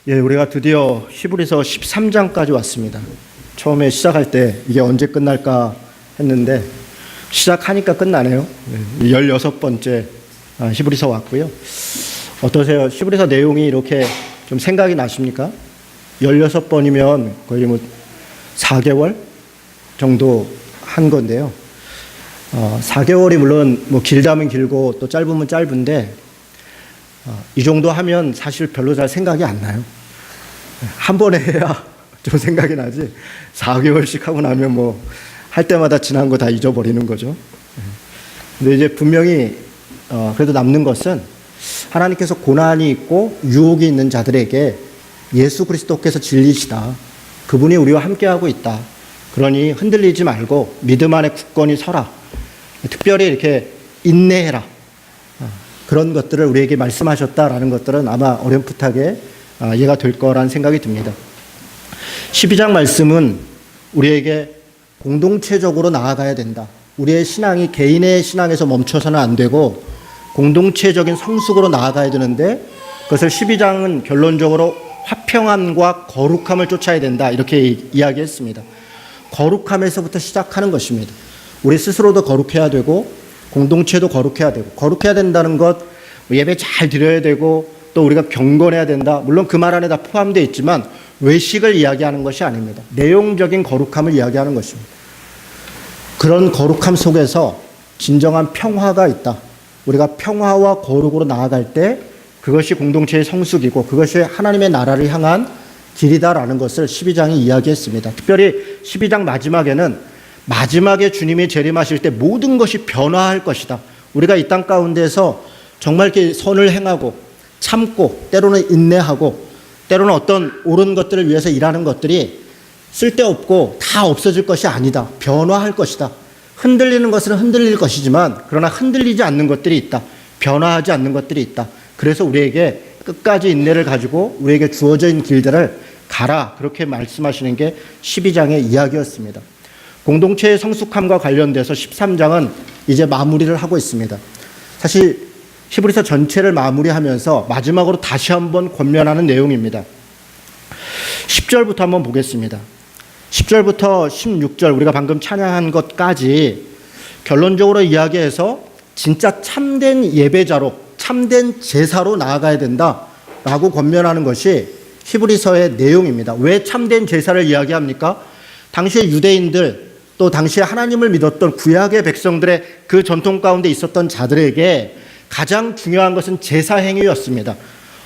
예, 우리가 드디어 히브리서 13장까지 왔습니다. 처음에 시작할 때 이게 언제 끝날까 했는데 시작하니까 끝나네요. 16번째 히브리서 왔고요. 어떠세요? 히브리서 내용이 이렇게 좀 생각이 나십니까? 16번이면 거의 4개월 정도 한 건데요. 4개월이 물론 길다면 길고 또 짧으면 짧은데 이 정도 하면 사실 별로 잘 생각이 안 나요. 한 번에 해야 좀 생각이 나지 4개월씩 하고 나면 할 때마다 지난 거 다 잊어버리는 거죠. 근데 이제 분명히 그래도 남는 것은 하나님께서 고난이 있고 유혹이 있는 자들에게 예수 그리스도께서 진리시다. 그분이 우리와 함께하고 있다. 그러니 흔들리지 말고 믿음 안에 굳건히 서라. 특별히 이렇게 인내해라. 그런 것들을 우리에게 말씀하셨다라는 것들은 아마 어렴풋하게 이해가 될 거라는 생각이 듭니다. 12장 말씀은 우리에게 공동체적으로 나아가야 된다. 우리의 신앙이 개인의 신앙에서 멈춰서는 안 되고 공동체적인 성숙으로 나아가야 되는데 그것을 12장은 결론적으로 화평함과 거룩함을 쫓아야 된다. 이렇게 이야기했습니다. 거룩함에서부터 시작하는 것입니다. 우리 스스로도 거룩해야 되고 공동체도 거룩해야 되고 거룩해야 된다는 것 예배 잘 드려야 되고 또 우리가 경건해야 된다. 물론 그 말 안에 다 포함되어 있지만 외식을 이야기하는 것이 아닙니다. 내용적인 거룩함을 이야기하는 것입니다. 그런 거룩함 속에서 진정한 평화가 있다. 우리가 평화와 거룩으로 나아갈 때 그것이 공동체의 성숙이고 그것이 하나님의 나라를 향한 길이다라는 것을 12장이 이야기했습니다. 특별히 12장 마지막에 주님이 재림하실 때 모든 것이 변화할 것이다. 우리가 이 땅 가운데서 정말 이렇게 선을 행하고 참고 때로는 인내하고 때로는 어떤 옳은 것들을 위해서 일하는 것들이 쓸데없고 다 없어질 것이 아니다. 변화할 것이다. 흔들리는 것은 흔들릴 것이지만 그러나 흔들리지 않는 것들이 있다. 변화하지 않는 것들이 있다. 그래서 우리에게 끝까지 인내를 가지고 우리에게 주어져 있는 길들을 가라. 그렇게 말씀하시는 게 12장의 이야기였습니다. 공동체의 성숙함과 관련돼서 13장은 이제 마무리를 하고 있습니다. 사실 히브리서 전체를 마무리하면서 마지막으로 다시 한번 권면하는 내용입니다. 10절부터 한번 보겠습니다. 10절부터 16절 우리가 방금 찬양한 것까지 결론적으로 이야기해서 진짜 참된 예배자로 참된 제사로 나아가야 된다라고 권면하는 것이 히브리서의 내용입니다. 왜 참된 제사를 이야기합니까? 당시의 유대인들 또 당시에 하나님을 믿었던 구약의 백성들의 그 전통 가운데 있었던 자들에게 가장 중요한 것은 제사 행위였습니다.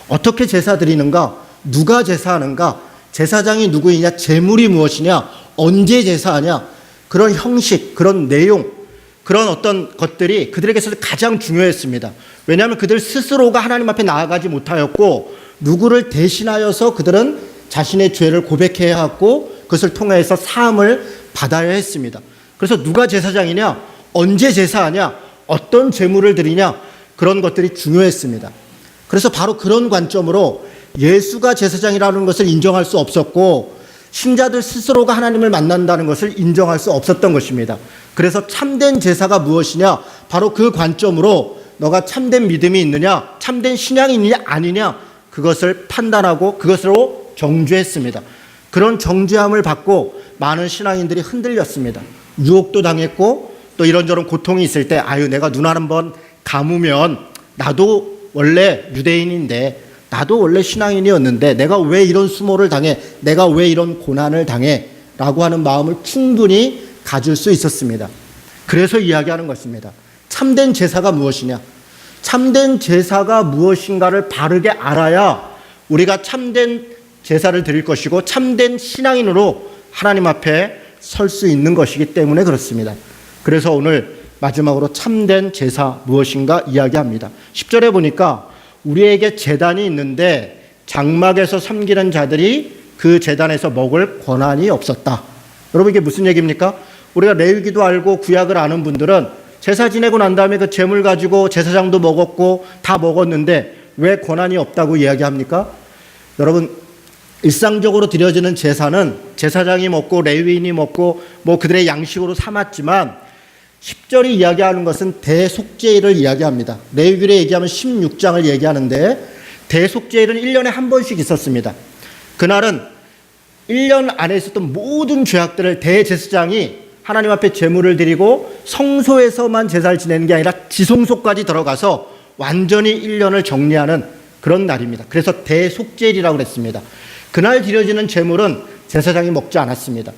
어떻게 제사 드리는가? 누가 제사하는가? 제사장이 누구이냐? 제물이 무엇이냐? 언제 제사하냐? 그런 형식, 그런 내용, 그런 어떤 것들이 그들에게 있어서 가장 중요했습니다. 왜냐하면 그들 스스로가 하나님 앞에 나아가지 못하였고 누구를 대신하여서 그들은 자신의 죄를 고백해야 했고 그것을 통해서 사함을 받아야 했습니다. 그래서 누가 제사장이냐? 언제 제사하냐? 어떤 제물을 드리냐? 그런 것들이 중요했습니다. 그래서 바로 그런 관점으로 예수가 제사장이라는 것을 인정할 수 없었고 신자들 스스로가 하나님을 만난다는 것을 인정할 수 없었던 것입니다. 그래서 참된 제사가 무엇이냐? 바로 그 관점으로 너가 참된 믿음이 있느냐? 참된 신앙이 있느냐? 아니냐? 그것을 판단하고 그것으로 정죄했습니다. 그런 정죄함을 받고 많은 신앙인들이 흔들렸습니다. 유혹도 당했고 또 이런저런 고통이 있을 때 내가 눈 한번 감으면 나도 원래 유대인인데 나도 원래 신앙인이었는데 내가 왜 이런 수모를 당해? 내가 왜 이런 고난을 당해? 라고 하는 마음을 충분히 가질 수 있었습니다. 그래서 이야기하는 것입니다. 참된 제사가 무엇이냐? 참된 제사가 무엇인가를 바르게 알아야 우리가 참된 제사를 드릴 것이고 참된 신앙인으로 하나님 앞에 설 수 있는 것이기 때문에 그렇습니다. 그래서 오늘 마지막으로 참된 제사 무엇인가 이야기합니다. 10절에 보니까 우리에게 제단이 있는데 장막에서 섬기는 자들이 그 제단에서 먹을 권한이 없었다. 여러분 이게 무슨 얘기입니까? 우리가 레위기도 알고 구약을 아는 분들은 제사 지내고 난 다음에 그 제물 가지고 제사장도 먹었고 다 먹었는데 왜 권한이 없다고 이야기합니까? 여러분 일상적으로 드려지는 제사는 제사장이 먹고 레위인이 먹고 그들의 양식으로 삼았지만 10절이 이야기하는 것은 대속죄를 이야기합니다. 레위기를 얘기하면 16장을 얘기하는데 대속죄일은 1년에 한 번씩 있었습니다. 그날은 1년 안에 있었던 모든 죄악들을 대제사장이 하나님 앞에 제물을 드리고 성소에서만 제사를 지내는 게 아니라 지성소까지 들어가서 완전히 1년을 정리하는 그런 날입니다. 그래서 대속죄일이라고 그랬습니다. 그날 드려지는 제물은 제사장이 먹지 않았습니다.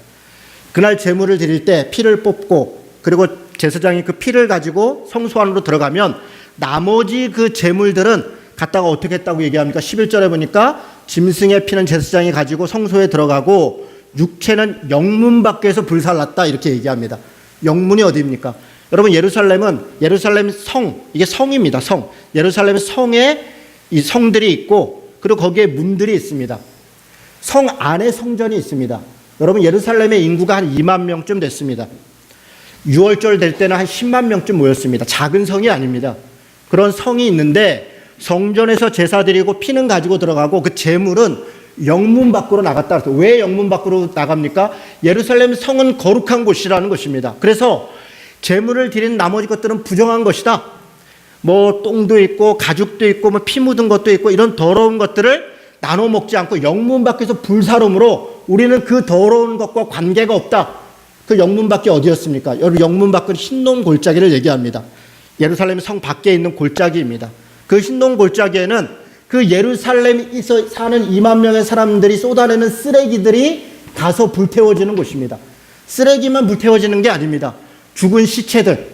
그날 제물을 드릴 때 피를 뽑고 그리고 제사장이 그 피를 가지고 성소 안으로 들어가면 나머지 그 제물들은 갖다가 어떻게 했다고 얘기합니까? 11절에 보니까 짐승의 피는 제사장이 가지고 성소에 들어가고 육체는 영문 밖에서 불살랐다 이렇게 얘기합니다. 영문이 어디입니까? 여러분 예루살렘 성, 이게 성입니다. 성. 예루살렘 성에 이 성들이 있고 그리고 거기에 문들이 있습니다. 성 안에 성전이 있습니다. 여러분 예루살렘의 인구가 한 2만 명쯤 됐습니다. 6월절 될 때는 한 10만 명쯤 모였습니다. 작은 성이 아닙니다. 그런 성이 있는데 성전에서 제사 드리고 피는 가지고 들어가고 그 제물은 영문 밖으로 나갔다. 왜 영문 밖으로 나갑니까? 예루살렘 성은 거룩한 곳이라는 것입니다. 그래서 제물을 드린 나머지 것들은 부정한 것이다. 뭐 똥도 있고 가죽도 있고 뭐 피 묻은 것도 있고 이런 더러운 것들을 나눠 먹지 않고 영문 밖에서 불사름으로 우리는 그 더러운 것과 관계가 없다. 그 영문 밖이 어디였습니까? 여러분 영문 밖은 흰놈 골짜기를 얘기합니다. 예루살렘 성 밖에 있는 골짜기입니다. 그 흰놈 골짜기에는 그 예루살렘에서 사는 2만 명의 사람들이 쏟아내는 쓰레기들이 가서 불태워지는 곳입니다. 쓰레기만 불태워지는 게 아닙니다. 죽은 시체들,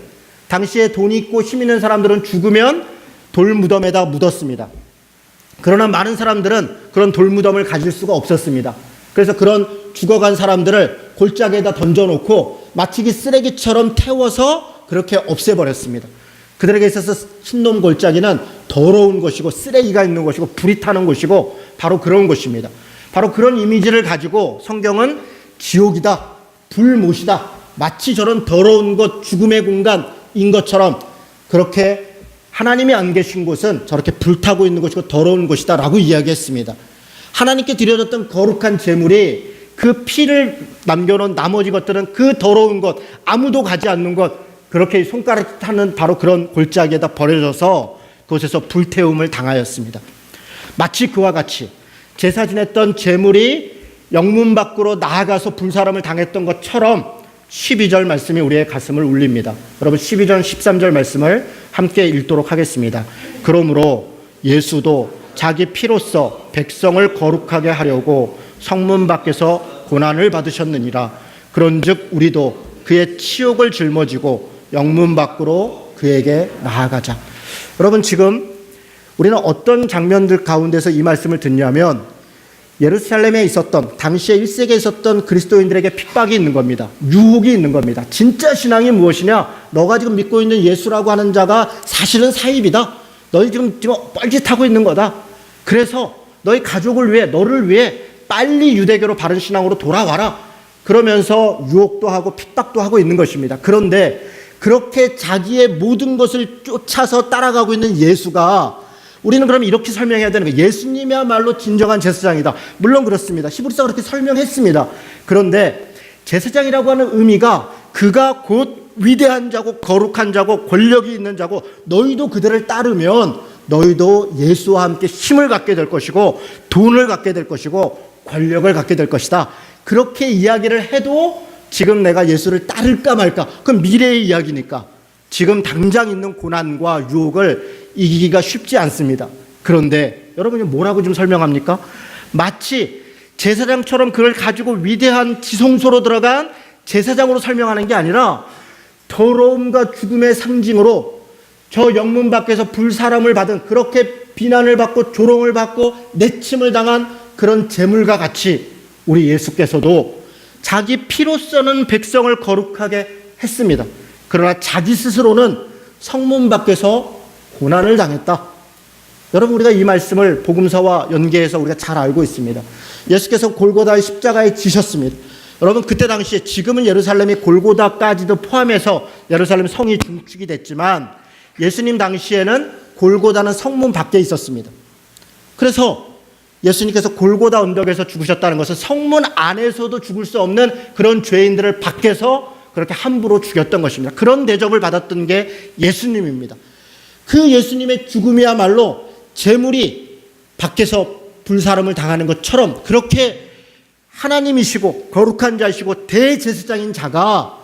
당시에 돈 있고 힘 있는 사람들은 죽으면 돌무덤에다 묻었습니다. 그러나 많은 사람들은 그런 돌무덤을 가질 수가 없었습니다. 그래서 그런 죽어간 사람들을 골짜기에다 던져놓고 마치 쓰레기처럼 태워서 그렇게 없애버렸습니다. 그들에게 있어서 흰놈 골짜기는 더러운 곳이고 쓰레기가 있는 곳이고 불이 타는 곳이고 바로 그런 곳입니다. 바로 그런 이미지를 가지고 성경은 지옥이다, 불못이다, 마치 저런 더러운 곳, 죽음의 공간인 것처럼 그렇게 하나님이 안 계신 곳은 저렇게 불타고 있는 곳이고 더러운 곳이다 라고 이야기했습니다. 하나님께 드려졌던 거룩한 제물이 그 피를 남겨놓은 나머지 것들은 그 더러운 곳, 아무도 가지 않는 곳, 그렇게 손가락 타는 바로 그런 골짜기에다 버려져서 그곳에서 불태움을 당하였습니다. 마치 그와 같이 제사 지냈던 제물이 영문 밖으로 나아가서 불사람을 당했던 것처럼 12절 말씀이 우리의 가슴을 울립니다. 여러분 12절 13절 말씀을 함께 읽도록 하겠습니다. 그러므로 예수도 자기 피로써 백성을 거룩하게 하려고 성문 밖에서 고난을 받으셨느니라. 그런즉 우리도 그의 치욕을 짊어지고 영문 밖으로 그에게 나아가자. 여러분 지금 우리는 어떤 장면들 가운데서 이 말씀을 듣냐면 예루살렘에 있었던 당시에 1세기에 있었던 그리스도인들에게 핍박이 있는 겁니다. 유혹이 있는 겁니다. 진짜 신앙이 무엇이냐? 너가 지금 믿고 있는 예수라고 하는 자가 사실은 사입이다. 너희 지금 뻘짓하고 있는 거다. 그래서 너희 가족을 위해 너를 위해 빨리 유대교로 바른 신앙으로 돌아와라. 그러면서 유혹도 하고 핍박도 하고 있는 것입니다. 그런데 그렇게 자기의 모든 것을 쫓아서 따라가고 있는 예수가 우리는 그럼 이렇게 설명해야 되는 거예요. 예수님이야말로 진정한 제사장이다. 물론 그렇습니다. 히브리서가 그렇게 설명했습니다. 그런데 제사장이라고 하는 의미가 그가 곧 위대한 자고 거룩한 자고 권력이 있는 자고 너희도 그들을 따르면 너희도 예수와 함께 힘을 갖게 될 것이고 돈을 갖게 될 것이고 권력을 갖게 될 것이다. 그렇게 이야기를 해도 지금 내가 예수를 따를까 말까? 그건 미래의 이야기니까 지금 당장 있는 고난과 유혹을 이기기가 쉽지 않습니다. 그런데 여러분이 뭐라고 좀 설명합니까? 마치 제사장처럼 그걸 가지고 위대한 지성소로 들어간 제사장으로 설명하는 게 아니라 더러움과 죽음의 상징으로 저 영문 밖에서 불사람을 받은 그렇게 비난을 받고 조롱을 받고 내침을 당한 그런 제물과 같이 우리 예수께서도 자기 피로서는 백성을 거룩하게 했습니다. 그러나 자기 스스로는 성문 밖에서 고난을 당했다. 여러분 우리가 이 말씀을 복음서와 연계해서 우리가 잘 알고 있습니다. 예수께서 골고다의 십자가에 지셨습니다. 여러분 그때 당시에 지금은 예루살렘이 골고다까지도 포함해서 예루살렘 성이 중축이 됐지만 예수님 당시에는 골고다는 성문 밖에 있었습니다. 그래서 예수님께서 골고다 언덕에서 죽으셨다는 것은 성문 안에서도 죽을 수 없는 그런 죄인들을 밖에서 그렇게 함부로 죽였던 것입니다. 그런 대접을 받았던 게 예수님입니다. 그 예수님의 죽음이야말로 제물이 밖에서 불사름을 당하는 것처럼 그렇게 하나님이시고 거룩한 자이시고 대제사장인 자가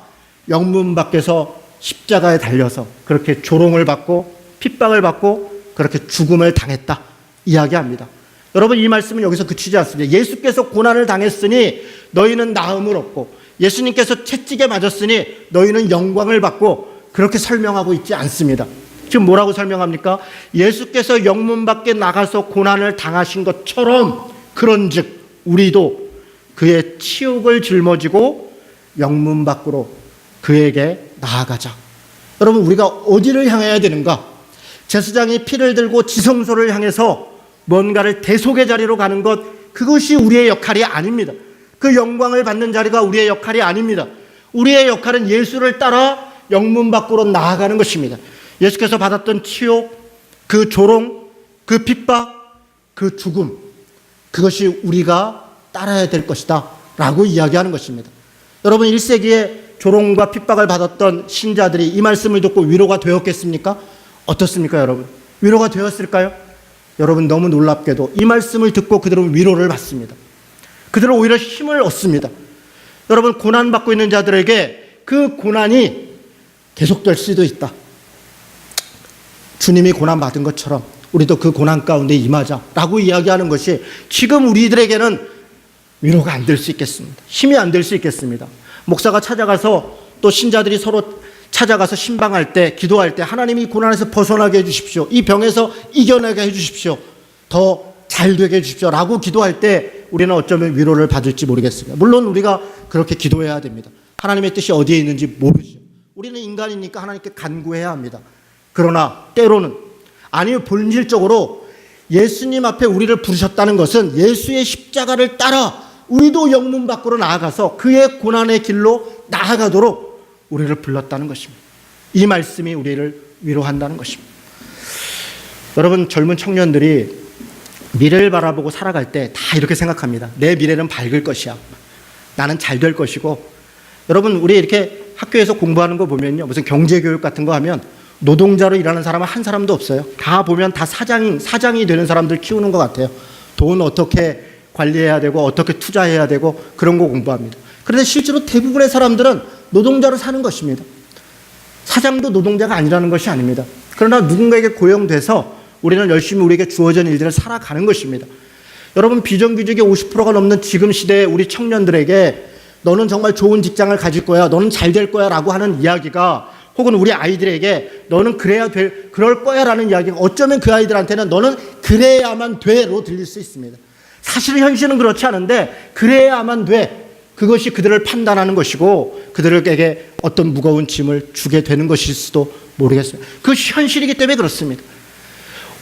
영문 밖에서 십자가에 달려서 그렇게 조롱을 받고 핍박을 받고 그렇게 죽음을 당했다 이야기합니다. 여러분, 이 말씀은 여기서 그치지 않습니다. 예수께서 고난을 당했으니 너희는 나음을 얻고 예수님께서 채찍에 맞았으니 너희는 영광을 받고 그렇게 설명하고 있지 않습니다. 지금 뭐라고 설명합니까? 예수께서 영문 밖에 나가서 고난을 당하신 것처럼 그런즉 우리도 그의 치욕을 짊어지고 영문 밖으로 그에게 나아가자. 여러분, 우리가 어디를 향해야 되는가? 제사장이 피를 들고 지성소를 향해서 뭔가를 대속의 자리로 가는 것, 그것이 우리의 역할이 아닙니다. 그 영광을 받는 자리가 우리의 역할이 아닙니다. 우리의 역할은 예수를 따라 영문 밖으로 나아가는 것입니다. 예수께서 받았던 치욕, 그 조롱, 그 핍박, 그 죽음, 그것이 우리가 따라야 될 것이다 라고 이야기하는 것입니다. 여러분, 1세기에 조롱과 핍박을 받았던 신자들이 이 말씀을 듣고 위로가 되었겠습니까? 어떻습니까, 여러분? 위로가 되었을까요? 여러분, 너무 놀랍게도 이 말씀을 듣고 그들은 위로를 받습니다. 그들은 오히려 힘을 얻습니다. 여러분, 고난받고 있는 자들에게 그 고난이 계속될 수도 있다. 주님이 고난받은 것처럼 우리도 그 고난 가운데 임하자라고 이야기하는 것이 지금 우리들에게는 위로가 안 될 수 있겠습니다. 힘이 안 될 수 있겠습니다. 목사가 찾아가서 또 신자들이 서로 찾아가서 신방할 때, 기도할 때 하나님이 고난에서 벗어나게 해주십시오. 이 병에서 이겨내게 해주십시오. 더 잘 되게 해주십시오 라고 기도할 때 우리는 어쩌면 위로를 받을지 모르겠습니다. 물론 우리가 그렇게 기도해야 됩니다. 하나님의 뜻이 어디에 있는지 모르죠. 우리는 인간이니까 하나님께 간구해야 합니다. 그러나 때로는, 아니요, 본질적으로 예수님 앞에 우리를 부르셨다는 것은 예수의 십자가를 따라 우리도 영문 밖으로 나아가서 그의 고난의 길로 나아가도록 우리를 불렀다는 것입니다. 이 말씀이 우리를 위로한다는 것입니다. 여러분, 젊은 청년들이 미래를 바라보고 살아갈 때 다 이렇게 생각합니다. 내 미래는 밝을 것이야. 나는 잘 될 것이고. 여러분, 우리 이렇게 학교에서 공부하는 거 보면요, 무슨 경제교육 같은 거 하면 노동자로 일하는 사람은 한 사람도 없어요. 다 보면 다 사장이 되는 사람들 키우는 것 같아요. 돈 어떻게 관리해야 되고 어떻게 투자해야 되고 그런 거 공부합니다. 그런데 실제로 대부분의 사람들은 노동자로 사는 것입니다. 사장도 노동자가 아니라는 것이 아닙니다. 그러나 누군가에게 고용돼서 우리는 열심히 우리에게 주어진 일들을 살아가는 것입니다. 여러분, 비정규직의 50%가 넘는 지금 시대에 우리 청년들에게 너는 정말 좋은 직장을 가질 거야, 너는 잘 될 거야 라고 하는 이야기가, 혹은 우리 아이들에게 너는 그럴 거야 라는 이야기가 어쩌면 그 아이들한테는 너는 그래야만 돼로 들릴 수 있습니다. 사실 현실은 그렇지 않은데 그래야만 돼, 그것이 그들을 판단하는 것이고 그들에게 어떤 무거운 짐을 주게 되는 것일 수도 모르겠습니다. 그것이 현실이기 때문에 그렇습니다.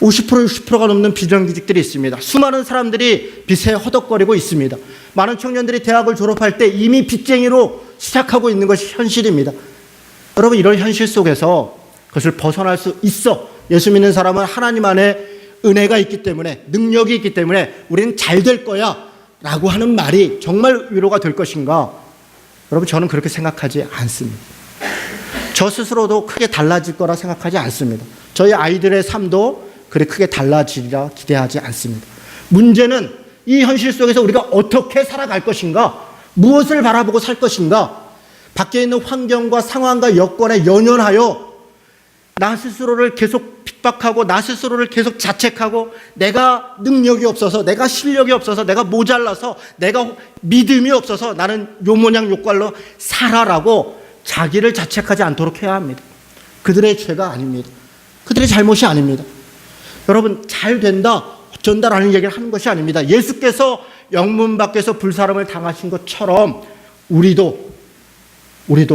50%, 60%가 넘는 비정규직들이 있습니다. 수많은 사람들이 빚에 허덕거리고 있습니다. 많은 청년들이 대학을 졸업할 때 이미 빚쟁이로 시작하고 있는 것이 현실입니다. 여러분, 이런 현실 속에서 그것을 벗어날 수 있어. 예수 믿는 사람은 하나님 안에 은혜가 있기 때문에, 능력이 있기 때문에 우리는 잘 될 거야 라고 하는 말이 정말 위로가 될 것인가? 여러분, 저는 그렇게 생각하지 않습니다. 저 스스로도 크게 달라질 거라 생각하지 않습니다. 저희 아이들의 삶도 그래 크게 달라지리라 기대하지 않습니다. 문제는 이 현실 속에서 우리가 어떻게 살아갈 것인가? 무엇을 바라보고 살 것인가? 밖에 있는 환경과 상황과 여건에 연연하여 나 스스로를 계속 핍박하고 나 스스로를 계속 자책하고 내가 능력이 없어서, 내가 실력이 없어서, 내가 모자라서, 내가 믿음이 없어서 나는 요 모양 요 꼴로 살아라고 자기를 자책하지 않도록 해야 합니다. 그들의 죄가 아닙니다. 그들의 잘못이 아닙니다. 여러분, 잘 된다, 어쩐다라는 얘기를 하는 것이 아닙니다. 예수께서 영문 밖에서 불사름을 당하신 것처럼 우리도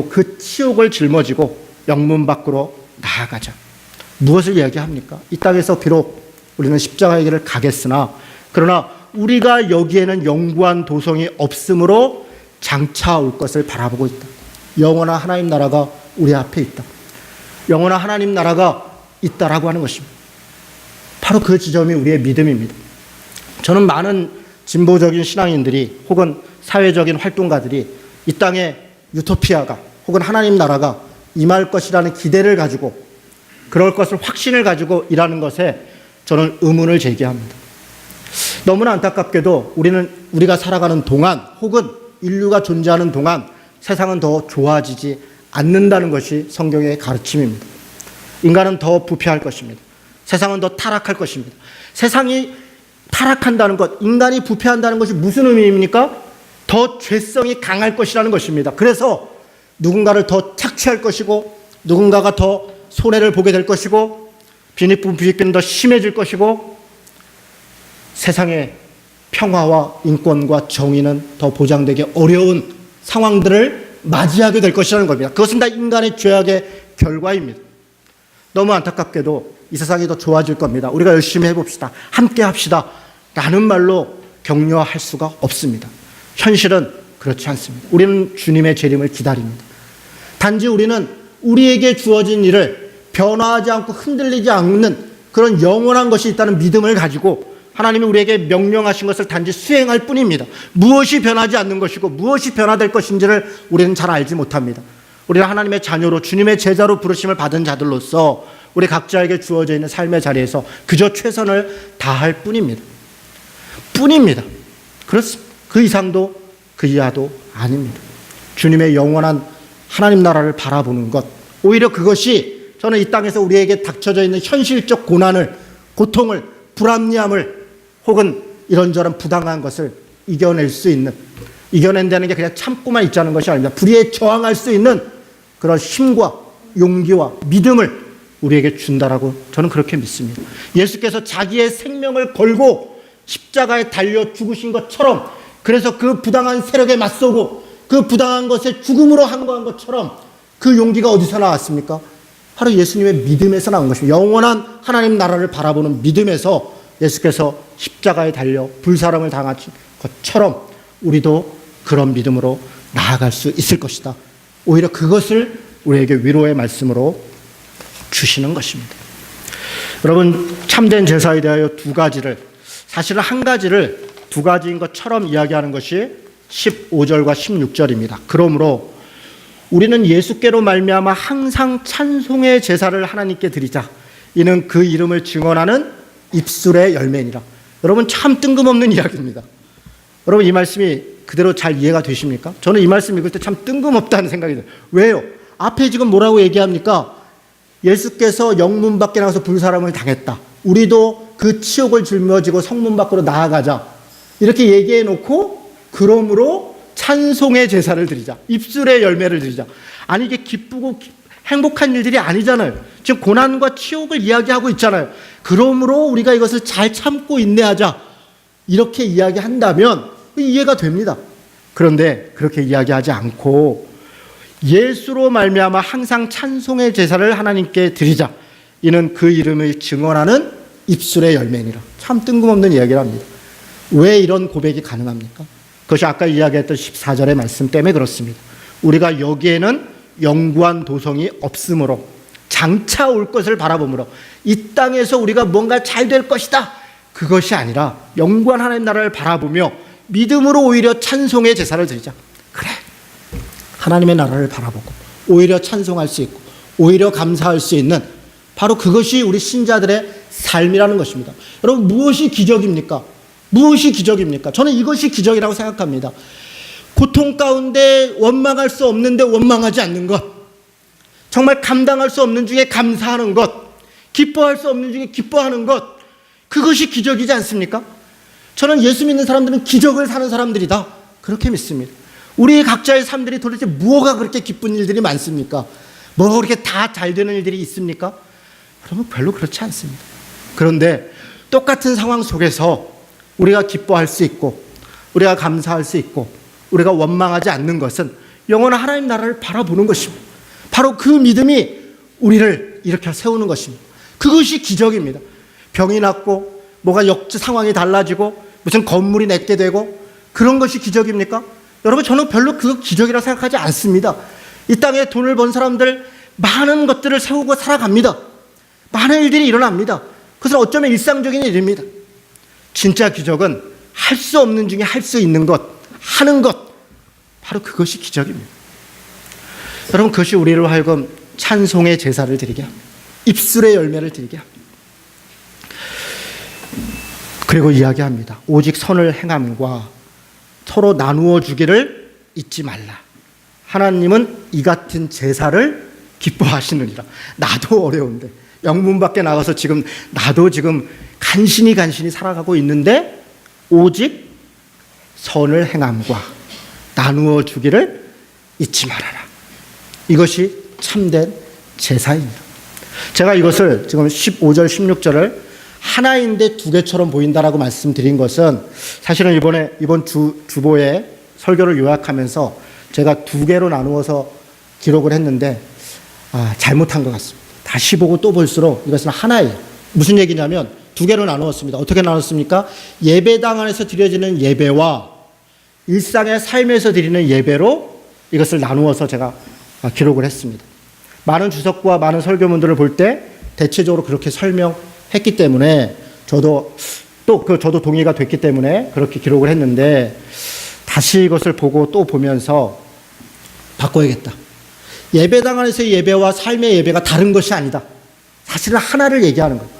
그 치욕을 짊어지고 영문 밖으로 나아가자. 무엇을 이야기합니까? 이 땅에서 비록 우리는 십자가의 길을 가겠으나 그러나 우리가 여기에는 영구한 도성이 없으므로 장차 올 것을 바라보고 있다. 영원한 하나님 나라가 우리 앞에 있다. 영원한 하나님 나라가 있다라고 하는 것입니다. 바로 그 지점이 우리의 믿음입니다. 저는 많은 진보적인 신앙인들이 혹은 사회적인 활동가들이 이 땅에 유토피아가 혹은 하나님 나라가 임할 것이라는 기대를 가지고 그럴 것을 확신을 가지고 일하는 것에 저는 의문을 제기합니다. 너무나 안타깝게도 우리가 살아가는 동안 혹은 인류가 존재하는 동안 세상은 더 좋아지지 않는다는 것이 성경의 가르침입니다. 인간은 더 부패할 것입니다. 세상은 더 타락할 것입니다. 세상이 타락한다는 것, 인간이 부패한다는 것이 무슨 의미입니까? 더 죄성이 강할 것이라는 것입니다. 그래서 누군가를 더 착취할 것이고, 누군가가 더 손해를 보게 될 것이고, 빈익빈익빈은 더 심해질 것이고, 세상의 평화와 인권과 정의는 더 보장되기 어려운 상황들을 맞이하게 될 것이라는 겁니다. 그것은 다 인간의 죄악의 결과입니다. 너무 안타깝게도 이 세상이 더 좋아질 겁니다. 우리가 열심히 해봅시다. 함께 합시다. 라는 말로 격려할 수가 없습니다. 현실은 그렇지 않습니다. 우리는 주님의 재림을 기다립니다. 단지 우리는 우리에게 주어진 일을 변화하지 않고 흔들리지 않는 그런 영원한 것이 있다는 믿음을 가지고 하나님이 우리에게 명령하신 것을 단지 수행할 뿐입니다. 무엇이 변하지 않는 것이고 무엇이 변화될 것인지를 우리는 잘 알지 못합니다. 우리는 하나님의 자녀로 주님의 제자로 부르심을 받은 자들로서 우리 각자에게 주어져 있는 삶의 자리에서 그저 최선을 다할 뿐입니다. 그렇습니다. 그 이상도 그 이하도 아닙니다. 주님의 영원한 하나님 나라를 바라보는 것, 오히려 그것이 저는 이 땅에서 우리에게 닥쳐져 있는 현실적 고난을, 고통을, 불합리함을 혹은 이런저런 부당한 것을 이겨낸다는 게 그냥 참고만 있자는 것이 아닙니다. 불의에 저항할 수 있는 그런 힘과 용기와 믿음을 우리에게 준다라고 저는 그렇게 믿습니다. 예수께서 자기의 생명을 걸고 십자가에 달려 죽으신 것처럼, 그래서 그 부당한 세력에 맞서고 그 부당한 것에 죽음으로 항거한 것처럼 그 용기가 어디서 나왔습니까? 바로 예수님의 믿음에서 나온 것입니다. 영원한 하나님 나라를 바라보는 믿음에서 예수께서 십자가에 달려 불사람을 당하신 것처럼 우리도 그런 믿음으로 나아갈 수 있을 것이다. 오히려 그것을 우리에게 위로의 말씀으로 주시는 것입니다. 여러분, 참된 제사에 대하여 두 가지를, 사실은 한 가지를 두 가지인 것처럼 이야기하는 것이 15절과 16절입니다. 그러므로 우리는 예수께로 말미암아 항상 찬송의 제사를 하나님께 드리자. 이는 그 이름을 증언하는 입술의 열매니라. 여러분, 참 뜬금없는 이야기입니다. 여러분, 이 말씀이 그대로 잘 이해가 되십니까? 저는 이 말씀 읽을 때 참 뜬금없다는 생각이 들어요. 왜요? 앞에 지금 뭐라고 얘기합니까? 예수께서 영문 밖에 나가서 불사람을 당했다. 우리도 그 치욕을 짊어지고 성문 밖으로 나아가자. 이렇게 얘기해 놓고, 그러므로 찬송의 제사를 드리자. 입술의 열매를 드리자. 아니, 이게 기쁘고 행복한 일들이 아니잖아요. 지금 고난과 치욕을 이야기하고 있잖아요. 그러므로 우리가 이것을 잘 참고 인내하자. 이렇게 이야기한다면 이해가 됩니다. 그런데 그렇게 이야기하지 않고 예수로 말미암아 항상 찬송의 제사를 하나님께 드리자. 이는 그 이름을 증언하는 입술의 열매니라. 참 뜬금없는 이야기를 합니다. 왜 이런 고백이 가능합니까? 그것이 아까 이야기했던 14절의 말씀 때문에 그렇습니다. 우리가 여기에는 영구한 도성이 없으므로, 장차 올 것을 바라보므로, 이 땅에서 우리가 뭔가 잘 될 것이다, 그것이 아니라 영구한 하나님 나라를 바라보며 믿음으로 오히려 찬송의 제사를 드리자. 그래, 하나님의 나라를 바라보고 오히려 찬송할 수 있고 오히려 감사할 수 있는, 바로 그것이 우리 신자들의 삶이라는 것입니다. 여러분, 무엇이 기적입니까? 무엇이 기적입니까? 저는 이것이 기적이라고 생각합니다. 고통 가운데 원망할 수 없는데 원망하지 않는 것, 정말 감당할 수 없는 중에 감사하는 것, 기뻐할 수 없는 중에 기뻐하는 것, 그것이 기적이지 않습니까? 저는 예수 믿는 사람들은 기적을 사는 사람들이다, 그렇게 믿습니다. 우리 각자의 삶들이 도대체 뭐가 그렇게 기쁜 일들이 많습니까? 뭐가 그렇게 다 잘 되는 일들이 있습니까? 그러면 별로 그렇지 않습니다. 그런데 똑같은 상황 속에서 우리가 기뻐할 수 있고 우리가 감사할 수 있고 우리가 원망하지 않는 것은 영원한 하나님 나라를 바라보는 것입니다. 바로 그 믿음이 우리를 일으켜 세우는 것입니다. 그것이 기적입니다. 병이 낫고 뭐가 상황이 달라지고 무슨 건물이 맺게 되고 그런 것이 기적입니까? 여러분, 저는 별로 그 기적이라고 생각하지 않습니다. 이 땅에 돈을 번 사람들 많은 것들을 세우고 살아갑니다. 많은 일들이 일어납니다. 그것은 어쩌면 일상적인 일입니다. 진짜 기적은 할 수 없는 중에 할 수 있는 것, 하는 것, 바로 그것이 기적입니다. 여러분, 그것이 우리로 하여금 찬송의 제사를 드리게 합니다. 입술의 열매를 드리게 합니다. 그리고 이야기합니다. 오직 선을 행함과 서로 나누어 주기를 잊지 말라. 하나님은 이 같은 제사를 기뻐하시느니라. 나도 어려운데 영문 밖에 나가서 나도 지금 간신히 살아가고 있는데 오직 선을 행함과 나누어 주기를 잊지 말아라. 이것이 참된 제사입니다. 제가 이것을 지금 15절 16절을 하나인데 두 개처럼 보인다라고 말씀드린 것은 사실은 이번 주보의 설교를 요약하면서 제가 두 개로 나누어서 기록을 했는데 잘못한 것 같습니다. 다시 보고 또 볼수록 이것은 하나예요. 무슨 얘기냐면 두 개로 나누었습니다. 어떻게 나눴습니까? 예배당 안에서 드려지는 예배와 일상의 삶에서 드리는 예배로 이것을 나누어서 제가 기록을 했습니다. 많은 주석과 많은 설교문들을 볼 때 대체적으로 그렇게 설명했기 때문에 저도 동의가 됐기 때문에 그렇게 기록을 했는데 다시 이것을 보고 또 보면서 바꿔야겠다. 예배당 안에서의 예배와 삶의 예배가 다른 것이 아니다. 사실은 하나를 얘기하는 거예요.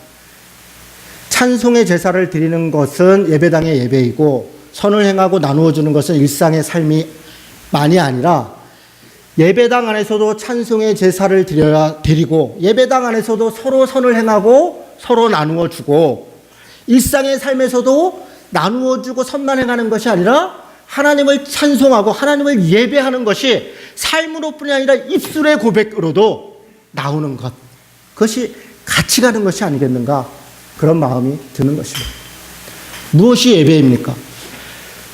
찬송의 제사를 드리는 것은 예배당의 예배이고 선을 행하고 나누어 주는 것은 일상의 삶이만이 아니라 예배당 안에서도 찬송의 제사를 드리고 예배당 안에서도 서로 선을 행하고 서로 나누어 주고 일상의 삶에서도 나누어 주고 선만 행하는 것이 아니라 하나님을 찬송하고 하나님을 예배하는 것이 삶으로뿐이 아니라 입술의 고백으로도 나오는 것. 그것이 같이 가는 것이 아니겠는가 그런 마음이 드는 것입니다. 무엇이 예배입니까?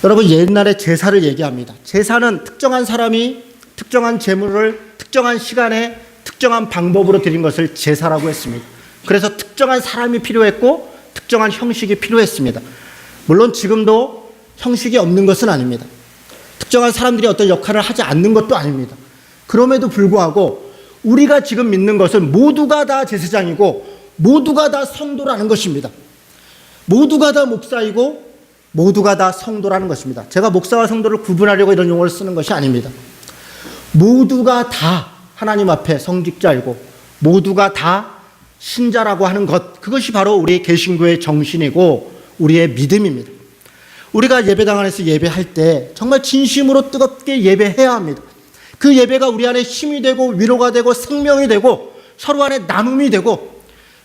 여러분 옛날에 제사를 얘기합니다. 제사는 특정한 사람이 특정한 제물을 특정한 시간에 특정한 방법으로 드린 것을 제사라고 했습니다. 그래서 특정한 사람이 필요했고 특정한 형식이 필요했습니다. 물론 지금도 형식이 없는 것은 아닙니다. 특정한 사람들이 어떤 역할을 하지 않는 것도 아닙니다. 그럼에도 불구하고 우리가 지금 믿는 것은 모두가 다 제사장이고 모두가 다 성도라는 것입니다. 모두가 다 목사이고 모두가 다 성도라는 것입니다. 제가 목사와 성도를 구분하려고 이런 용어를 쓰는 것이 아닙니다. 모두가 다 하나님 앞에 성직자이고 모두가 다 신자라고 하는 것, 그것이 바로 우리 개신교의 정신이고 우리의 믿음입니다. 우리가 예배당 안에서 예배할 때 정말 진심으로 뜨겁게 예배해야 합니다. 그 예배가 우리 안에 힘이 되고 위로가 되고 생명이 되고 서로 안에 나눔이 되고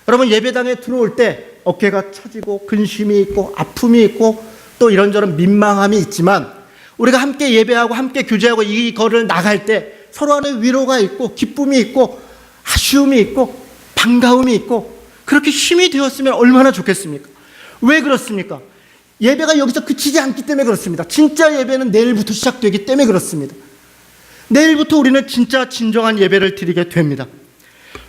여러분 예배당에 들어올 때 어깨가 처지고 근심이 있고 아픔이 있고 또 이런저런 민망함이 있지만 우리가 함께 예배하고 함께 교제하고 이거를 나갈 때 서로 안에 위로가 있고 기쁨이 있고 아쉬움이 있고 반가움이 있고 그렇게 힘이 되었으면 얼마나 좋겠습니까? 왜 그렇습니까? 예배가 여기서 그치지 않기 때문에 그렇습니다. 진짜 예배는 내일부터 시작되기 때문에 그렇습니다. 내일부터 우리는 진짜 진정한 예배를 드리게 됩니다.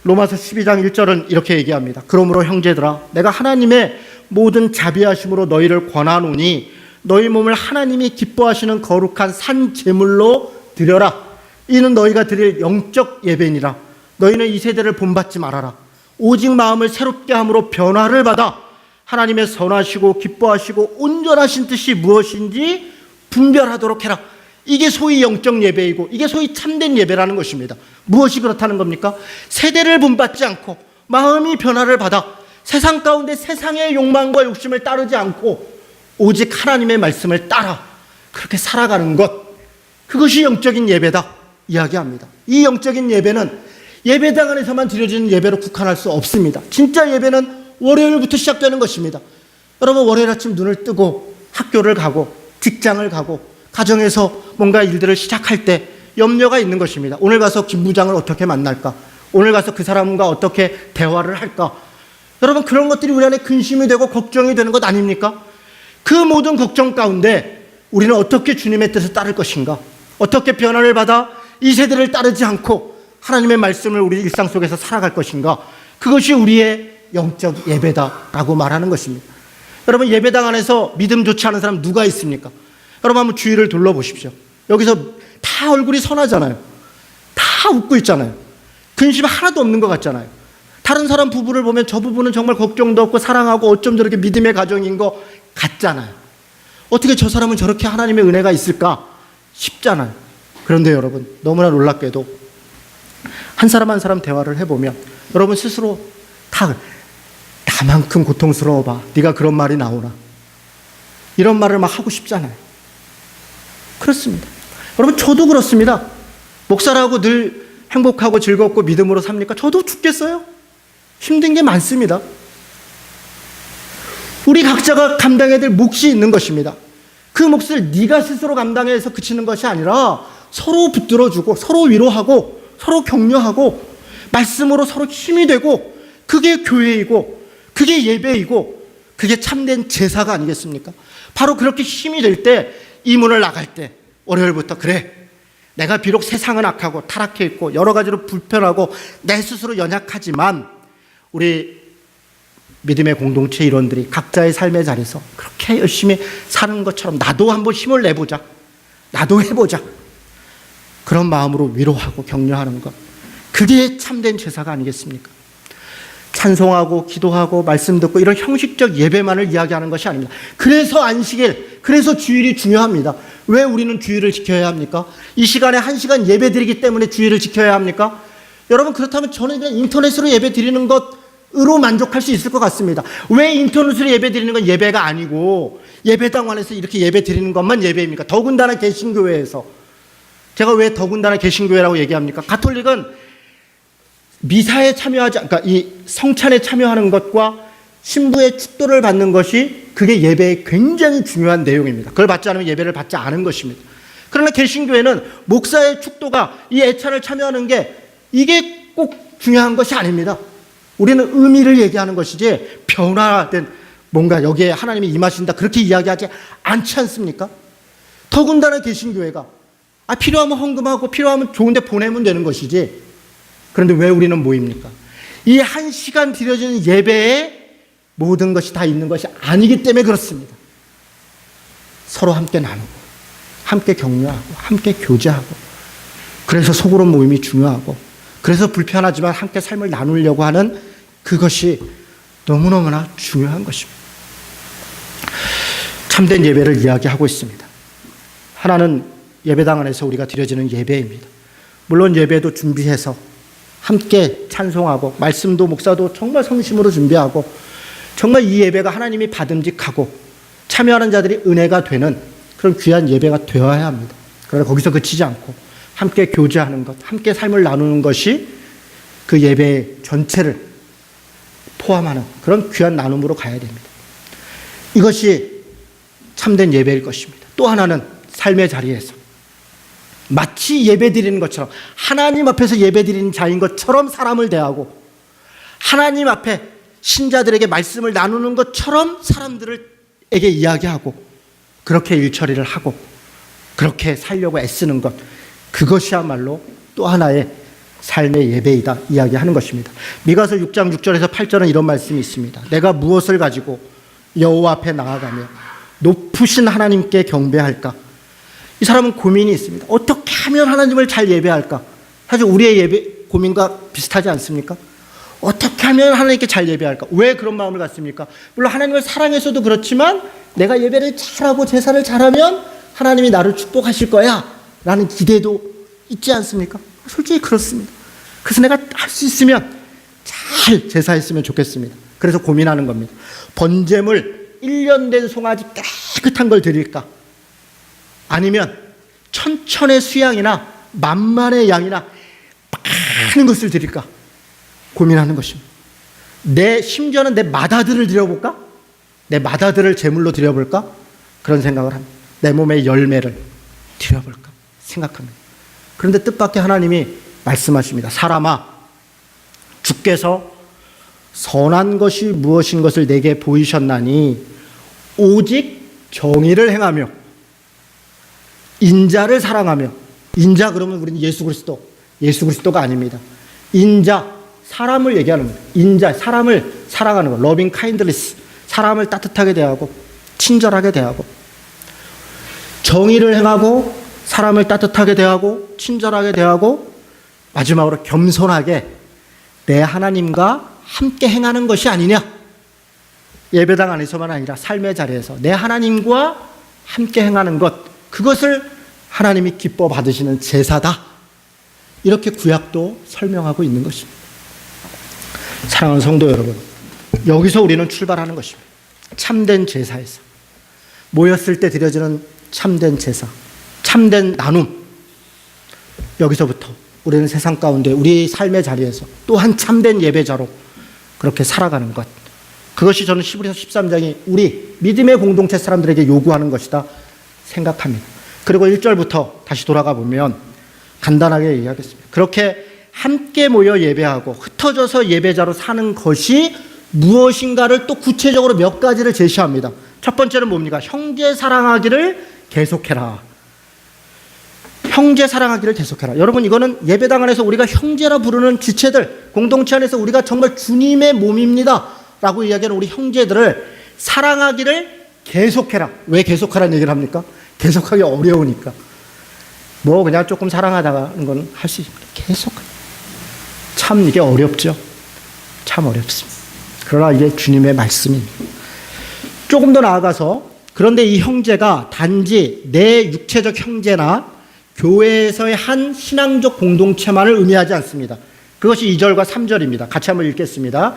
로마서 12장 1절은 이렇게 얘기합니다. 그러므로 형제들아 내가 하나님의 모든 자비하심으로 너희를 권하노니 너희 몸을 하나님이 기뻐하시는 거룩한 산 제물로 드려라. 이는 너희가 드릴 영적 예배니라. 너희는 이 세대를 본받지 말아라. 오직 마음을 새롭게 함으로 변화를 받아 하나님의 선하시고 기뻐하시고 온전하신 뜻이 무엇인지 분별하도록 해라. 이게 소위 영적 예배이고 이게 소위 참된 예배라는 것입니다. 무엇이 그렇다는 겁니까? 세대를 본받지 않고 마음이 변화를 받아 세상 가운데 세상의 욕망과 욕심을 따르지 않고 오직 하나님의 말씀을 따라 그렇게 살아가는 것, 그것이 영적인 예배다 이야기합니다. 이 영적인 예배는 예배당 안에서만 드려지는 예배로 국한할 수 없습니다. 진짜 예배는 월요일부터 시작되는 것입니다. 여러분 월요일 아침 눈을 뜨고 학교를 가고 직장을 가고 가정에서 뭔가 일들을 시작할 때 염려가 있는 것입니다. 오늘 가서 김 부장을 어떻게 만날까? 오늘 가서 그 사람과 어떻게 대화를 할까? 여러분 그런 것들이 우리 안에 근심이 되고 걱정이 되는 것 아닙니까? 그 모든 걱정 가운데 우리는 어떻게 주님의 뜻을 따를 것인가? 어떻게 변화를 받아 이 세대를 따르지 않고 하나님의 말씀을 우리 일상 속에서 살아갈 것인가? 그것이 우리의 영적 예배다라고 말하는 것입니다. 여러분 예배당 안에서 믿음 좋지 않은 사람 누가 있습니까? 여러분 한번 주위를 둘러보십시오. 여기서 다 얼굴이 선하잖아요. 다 웃고 있잖아요. 근심 하나도 없는 것 같잖아요. 다른 사람 부부를 보면 저 부부는 정말 걱정도 없고 사랑하고 어쩜 저렇게 믿음의 가정인 거 같잖아요. 어떻게 저 사람은 저렇게 하나님의 은혜가 있을까 싶잖아요. 그런데 여러분 너무나 놀랍게도 한 사람 한 사람 대화를 해보면 여러분 스스로 다 나만큼 고통스러워봐. 네가 그런 말이 나오나? 이런 말을 막 하고 싶잖아요. 그렇습니다. 여러분, 저도 그렇습니다. 목사라고 늘 행복하고 즐겁고 믿음으로 삽니까? 저도 죽겠어요. 힘든 게 많습니다. 우리 각자가 감당해야 될 몫이 있는 것입니다. 그 몫을 네가 스스로 감당해서 그치는 것이 아니라 서로 붙들어주고 서로 위로하고 서로 격려하고 말씀으로 서로 힘이 되고, 그게 교회이고 그게 예배이고 그게 참된 제사가 아니겠습니까? 바로 그렇게 힘이 될 때, 이 문을 나갈 때 월요일부터, 그래, 내가 비록 세상은 악하고 타락해 있고 여러 가지로 불편하고 내 스스로 연약하지만 우리 믿음의 공동체 일원들이 각자의 삶의 자리에서 그렇게 열심히 사는 것처럼 나도 한번 힘을 내보자, 나도 해보자, 그런 마음으로 위로하고 격려하는 것, 그게 참된 제사가 아니겠습니까? 찬송하고 기도하고 말씀 듣고 이런 형식적 예배만을 이야기하는 것이 아닙니다. 그래서 안식일, 그래서 주일이 중요합니다. 왜 우리는 주일을 지켜야 합니까? 이 시간에 1시간 예배 드리기 때문에 주일을 지켜야 합니까? 여러분, 그렇다면 저는 그냥 인터넷으로 예배 드리는 것으로 만족할 수 있을 것 같습니다. 왜 인터넷으로 예배 드리는 건 예배가 아니고 예배당 안에서 이렇게 예배 드리는 것만 예배입니까? 더군다나 개신교회에서. 제가 왜 더군다나 개신교회라고 얘기합니까? 가톨릭은 미사에 참여하지, 그러니까 이 성찬에 참여하는 것과 신부의 축도를 받는 것이, 그게 예배의 굉장히 중요한 내용입니다. 그걸 받지 않으면 예배를 받지 않은 것입니다. 그러나 개신교회는 목사의 축도가, 이 애찬을 참여하는 게 이게 꼭 중요한 것이 아닙니다. 우리는 의미를 얘기하는 것이지 변화된 뭔가 여기에 하나님이 임하신다 그렇게 이야기하지 않지 않습니까? 더군다나 개신교회가 필요하면 헌금하고 필요하면 좋은 데 보내면 되는 것이지. 그런데 왜 우리는 모입니까? 이 1시간 드려지는 예배에 모든 것이 다 있는 것이 아니기 때문에 그렇습니다. 서로 함께 나누고 함께 격려하고 함께 교제하고, 그래서 소그룹 모임이 중요하고, 그래서 불편하지만 함께 삶을 나누려고 하는 그것이 너무너무나 중요한 것입니다. 참된 예배를 이야기하고 있습니다. 하나는 예배당 안에서 우리가 드려지는 예배입니다. 물론 예배도 준비해서 함께 찬송하고 말씀도 목사도 정말 성심으로 준비하고 정말 이 예배가 하나님이 받음직하고 참여하는 자들이 은혜가 되는 그런 귀한 예배가 되어야 합니다. 그러나 거기서 그치지 않고 함께 교제하는 것, 함께 삶을 나누는 것이 그 예배 전체를 포함하는 그런 귀한 나눔으로 가야 됩니다. 이것이 참된 예배일 것입니다. 또 하나는 삶의 자리에서 마치 예배 드리는 것처럼, 하나님 앞에서 예배 드리는 자인 것처럼 사람을 대하고, 하나님 앞에 신자들에게 말씀을 나누는 것처럼 사람들에게 이야기하고, 그렇게 일처리를 하고 그렇게 살려고 애쓰는 것, 그것이야말로 또 하나의 삶의 예배이다 이야기하는 것입니다. 미가서 6장 6절에서 8절은 이런 말씀이 있습니다. 내가 무엇을 가지고 여호와 앞에 나아가며 높으신 하나님께 경배할까? 이 사람은 고민이 있습니다. 어떻게 하면 하나님을 잘 예배할까? 사실 우리의 예배 고민과 비슷하지 않습니까? 어떻게 하면 하나님께 잘 예배할까? 왜 그런 마음을 갖습니까? 물론 하나님을 사랑해서도 그렇지만 내가 예배를 잘하고 제사를 잘하면 하나님이 나를 축복하실 거야 라는 기대도 있지 않습니까? 솔직히 그렇습니다. 그래서 내가 할 수 있으면 잘 제사했으면 좋겠습니다. 그래서 고민하는 겁니다. 번제물 1년 된 송아지 깨끗한 걸 드릴까? 아니면 천천의 수양이나 만만의 양이나 많은 것을 드릴까? 고민하는 것입니다. 심지어는 내 맏아들을 드려볼까? 내 맏아들을 제물로 드려볼까? 그런 생각을 합니다. 내 몸의 열매를 드려볼까? 생각합니다. 그런데 뜻밖의 하나님이 말씀하십니다. 사람아, 주께서 선한 것이 무엇인 것을 내게 보이셨나니 오직 정의를 행하며 인자를 사랑하며, 인자 그러면 우리는 예수 그리스도가 아닙니다. 인자, 사람을 얘기하는 거예요. 인자, 사람을 사랑하는 거, 러빙 카인드리스, 사람을 따뜻하게 대하고 친절하게 대하고, 정의를 행하고 사람을 따뜻하게 대하고 친절하게 대하고, 마지막으로 겸손하게 내 하나님과 함께 행하는 것이 아니냐. 예배당 안에서만 아니라 삶의 자리에서 내 하나님과 함께 행하는 것, 그것을 하나님이 기뻐 받으시는 제사다. 이렇게 구약도 설명하고 있는 것입니다. 사랑하는 성도 여러분, 여기서 우리는 출발하는 것입니다. 참된 제사에서. 모였을 때 드려지는 참된 제사, 참된 나눔. 여기서부터 우리는 세상 가운데 우리 삶의 자리에서 또한 참된 예배자로 그렇게 살아가는 것. 그것이 저는 히브리서 13장이 우리 믿음의 공동체 사람들에게 요구하는 것이다 생각합니다. 그리고 1절부터 다시 돌아가 보면 간단하게 얘기하겠습니다. 그렇게 함께 모여 예배하고 흩어져서 예배자로 사는 것이 무엇인가를 또 구체적으로 몇 가지를 제시합니다. 첫 번째는 뭡니까? 형제 사랑하기를 계속해라. 형제 사랑하기를 계속해라. 여러분, 이거는 예배당 안에서 우리가 형제라 부르는 지체들, 공동체 안에서 우리가 정말 주님의 몸입니다 라고 이야기하는 우리 형제들을 사랑하기를 계속해라. 왜 계속하라는 얘기를 합니까? 계속하기 어려우니까. 뭐 그냥 조금 사랑하다가는 건 할 수 있습니다. 계속. 참 이게 어렵죠. 참 어렵습니다. 그러나 이게 주님의 말씀입니다. 조금 더 나아가서 그런데 이 형제가 단지 내 육체적 형제나 교회에서의 한 신앙적 공동체만을 의미하지 않습니다. 그것이 2절과 3절입니다. 같이 한번 읽겠습니다.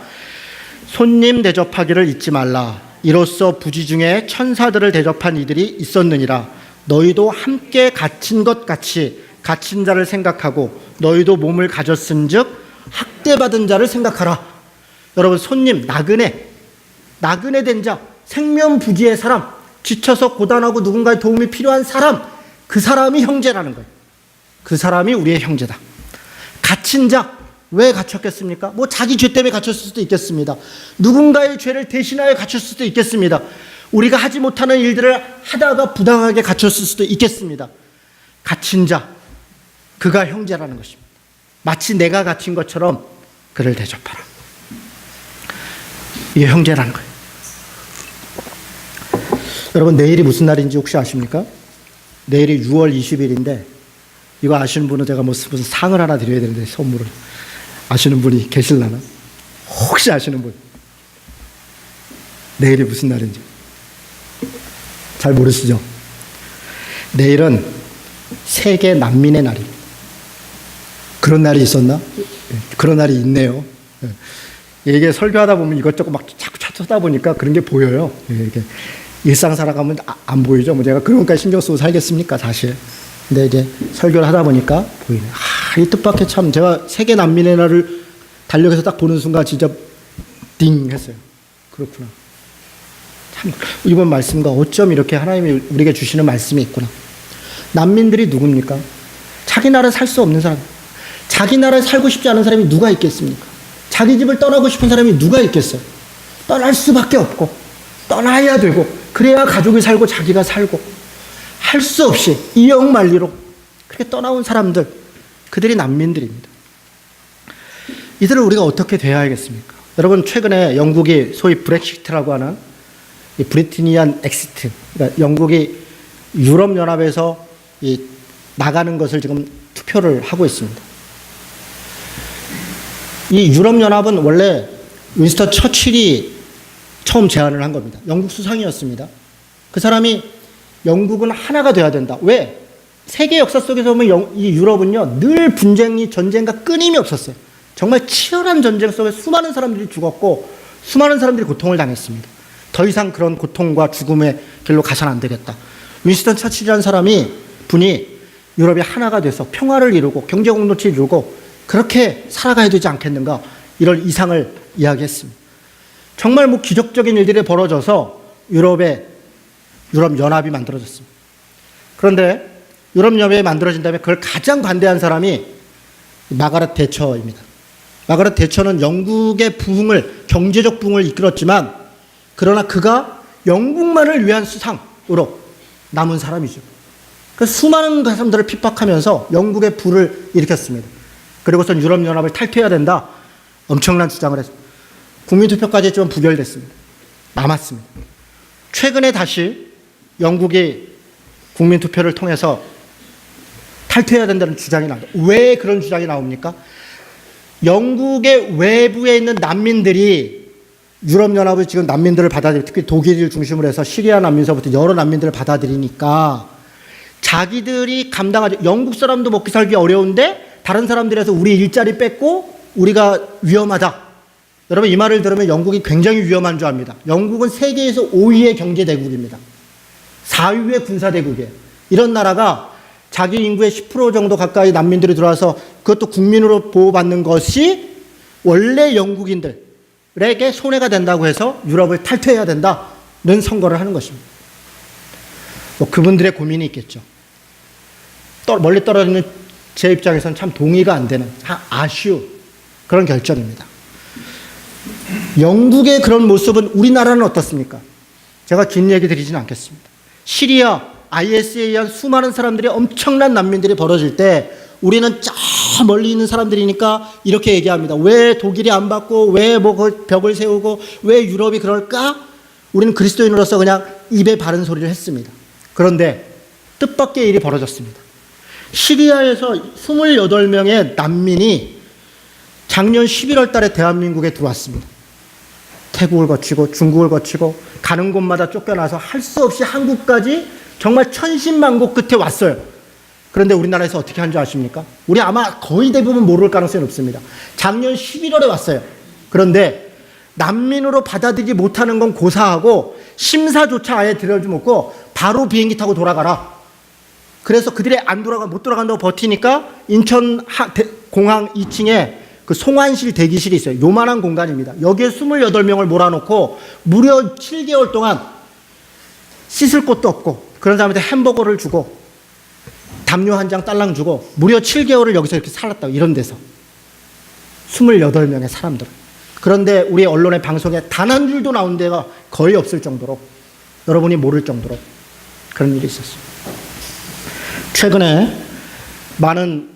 손님 대접하기를 잊지 말라. 이로써 부지 중에 천사들을 대접한 이들이 있었느니라. 너희도 함께 갇힌 것 같이 갇힌 자를 생각하고 너희도 몸을 가졌은 즉 학대받은 자를 생각하라. 여러분, 손님, 나그네 된 자, 생면부지의 사람, 지쳐서 고단하고 누군가의 도움이 필요한 사람, 그 사람이 형제라는 거예요. 그 사람이 우리의 형제다. 갇힌 자, 왜 갇혔겠습니까? 뭐 자기 죄 때문에 갇혔을 수도 있겠습니다. 누군가의 죄를 대신하여 갇혔을 수도 있겠습니다. 우리가 하지 못하는 일들을 하다가 부당하게 갇혔을 수도 있겠습니다. 갇힌 자, 그가 형제라는 것입니다. 마치 내가 갇힌 것처럼 그를 대접하라. 이게 형제라는 거예요. 여러분, 내일이 무슨 날인지 혹시 아십니까? 내일이 6월 20일인데 이거 아시는 분은 제가 무슨 상을 하나 드려야 되는데, 선물을. 아시는 분이 계실라나? 혹시 아시는 분? 내일이 무슨 날인지 잘 모르시죠? 내일은 세계 난민의 날입니다. 그런 날이 있었나? 그런 날이 있네요. 이게 설교하다 보면 이것저것 막 자꾸 찾다 보니까 그런 게 보여요. 이렇게 일상 살아가면 안 보이죠. 뭐 제가 그런 것까지 신경 쓰고 살겠습니까, 사실. 근데 이제 설교를 하다 보니까 보이네. 이 뜻밖의 참, 제가 세계 난민의 날을 달력에서 딱 보는 순간 진짜 띵 했어요. 그렇구나. 참, 이번 말씀과 어쩜 이렇게 하나님이 우리에게 주시는 말씀이 있구나. 난민들이 누굽니까? 자기 나라에 살 수 없는 사람. 자기 나라에 살고 싶지 않은 사람이 누가 있겠습니까? 자기 집을 떠나고 싶은 사람이 누가 있겠어요? 떠날 수밖에 없고, 떠나야 되고, 그래야 가족이 살고 자기가 살고, 할 수 없이 이영만리로 그렇게 떠나온 사람들, 그들이 난민들입니다. 이들을 우리가 어떻게 대해야겠습니까? 여러분, 최근에 영국이 소위 브렉시트라고 하는 이 브리티니안 엑시트, 그러니까 영국이 유럽연합에서 나가는 것을 지금 투표를 하고 있습니다. 이 유럽연합은 원래 윈스턴 처칠이 처음 제안을 한 겁니다. 영국 수상이었습니다. 그 사람이 영국은 하나가 돼야 된다. 왜? 세계 역사 속에서 보면 이 유럽은요, 늘 분쟁이, 전쟁과 끊임이 없었어요. 정말 치열한 전쟁 속에 수많은 사람들이 죽었고 수많은 사람들이 고통을 당했습니다. 더 이상 그런 고통과 죽음의 길로 가서는 안 되겠다. 윈스턴 처칠이라는 분이 유럽이 하나가 돼서 평화를 이루고 경제공동체를 이루고 그렇게 살아가야 되지 않겠는가, 이런 이상을 이야기했습니다. 정말 뭐 기적적인 일들이 벌어져서 유럽연합이 만들어졌습니다. 그런데 유럽연합이 만들어진 다음에 그걸 가장 반대한 사람이 마가렛 대처입니다. 마가렛 대처는 영국의 부흥을, 경제적 부흥을 이끌었지만, 그러나 그가 영국만을 위한 수상으로 남은 사람이죠. 그래서 수많은 사람들을 핍박하면서 영국의 부를 일으켰습니다. 그리고선 유럽연합을 탈퇴해야 된다, 엄청난 주장을 했습니다. 국민투표까지 했지만 부결됐습니다. 남았습니다. 최근에 다시 영국이 국민투표를 통해서 탈퇴해야 된다는 주장이 나옵니다. 왜 그런 주장이 나옵니까? 영국의 외부에 있는 난민들이 유럽연합이 지금 난민들을 받아들이고, 특히 독일을 중심으로 해서 시리아 난민서부터 여러 난민들을 받아들이니까 자기들이 감당하지, 영국 사람도 먹기 살기 어려운데 다른 사람들에서 우리 일자리 뺏고 우리가 위험하다. 여러분, 이 말을 들으면 영국이 굉장히 위험한 줄 압니다. 영국은 세계에서 5위의 경제대국입니다. 4위의 군사대국이에요. 이런 나라가 자기 인구의 10% 정도 가까이 난민들이 들어와서 그것도 국민으로 보호받는 것이 원래 영국인들에게 손해가 된다고 해서 유럽을 탈퇴해야 된다는 선거를 하는 것입니다. 뭐 그분들의 고민이 있겠죠. 멀리 떨어지는 제 입장에서는 참 동의가 안 되는 아쉬운 그런 결정입니다. 영국의 그런 모습은 우리나라는 어떻습니까? 제가 긴 얘기 드리지는 않겠습니다. 시리아, IS에 의한 수많은 사람들이 엄청난 난민들이 벌어질 때 우리는 저 멀리 있는 사람들이니까 이렇게 얘기합니다. 왜 독일이 안 받고 왜 뭐 그 벽을 세우고 왜 유럽이 그럴까? 우리는 그리스도인으로서 그냥 입에 바른 소리를 했습니다. 그런데 뜻밖의 일이 벌어졌습니다. 시리아에서 28명의 난민이 작년 11월 달에 대한민국에 들어왔습니다. 태국을 거치고 중국을 거치고 가는 곳마다 쫓겨나서 할 수 없이 한국까지 정말 천신만고 끝에 왔어요. 그런데 우리나라에서 어떻게 한 줄 아십니까? 우리 아마 거의 대부분 모를 가능성이 높습니다. 작년 11월에 왔어요. 그런데 난민으로 받아들이지 못하는 건 고사하고 심사조차 아예 들여주지 못고 바로 비행기 타고 돌아가라. 그래서 그들이 못 돌아간다고 버티니까 인천 공항 2층에 그 송환실 대기실이 있어요. 요만한 공간입니다. 여기에 28명을 몰아놓고 무려 7개월 동안 씻을 곳도 없고 그런 사람한테 햄버거를 주고 담요 한 장 딸랑 주고 무려 7개월을 여기서 이렇게 살았다고. 이런 데서 28명의 사람들. 그런데 우리 언론의 방송에 단 한 줄도 나온 데가 거의 없을 정도로, 여러분이 모를 정도로 그런 일이 있었어요. 최근에 많은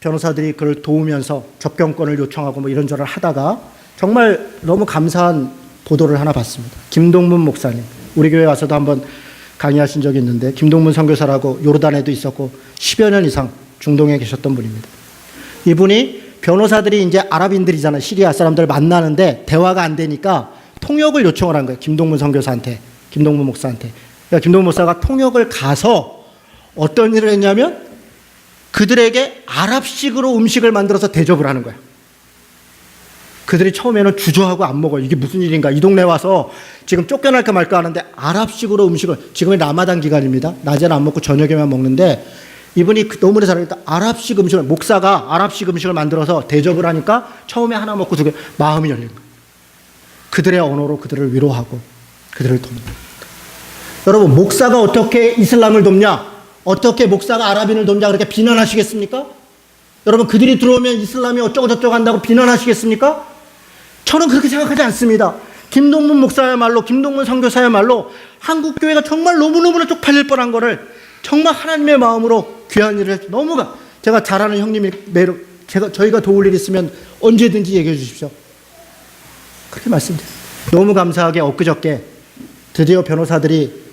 변호사들이 그를 도우면서 접견권을 요청하고 뭐 이런저런 하다가 정말 너무 감사한 보도를 하나 봤습니다. 김동문 목사님, 우리 교회 와서도 한번 강의하신 적이 있는데, 김동문 선교사라고 요르단에도 있었고 10여 년 이상 중동에 계셨던 분입니다. 이분이 변호사들이 이제 아랍인들이잖아요. 시리아 사람들 만나는데 대화가 안 되니까 통역을 요청을 한 거예요. 김동문 선교사한테, 김동문 목사한테. 그러니까 김동문 목사가 통역을 가서 어떤 일을 했냐면 그들에게 아랍식으로 음식을 만들어서 대접을 하는 거야. 그들이 처음에는 주저하고 안 먹어요. 이게 무슨 일인가. 이 동네 와서 지금 쫓겨날까 말까 하는데 아랍식으로 음식을, 지금은 라마단 기간입니다. 낮에는 안 먹고 저녁에만 먹는데 이분이 너무나 잘하니까 아랍식 음식을, 목사가 아랍식 음식을 만들어서 대접을 하니까 처음에 하나 먹고 두 개, 마음이 열린 거예요. 그들의 언어로 그들을 위로하고 그들을 돕는 거예요. 여러분, 목사가 어떻게 이슬람을 돕냐? 어떻게 목사가 아랍인을 돕냐 그렇게 비난하시겠습니까? 여러분, 그들이 들어오면 이슬람이 어쩌고 저쩌고 한다고 비난하시겠습니까? 저는 그렇게 생각하지 않습니다. 김동문 목사야말로, 김동문 선교사의 말로 한국 교회가 정말 너무너무나 쪽팔릴 뻔한 거를 정말 하나님의 마음으로 귀한 일을 해서 너무가, 제가 잘 아는 형님이 매로 저희가 도울 일 있으면 언제든지 얘기해 주십시오. 그렇게 말씀드려요. 너무 감사하게 엊그저께 드디어 변호사들이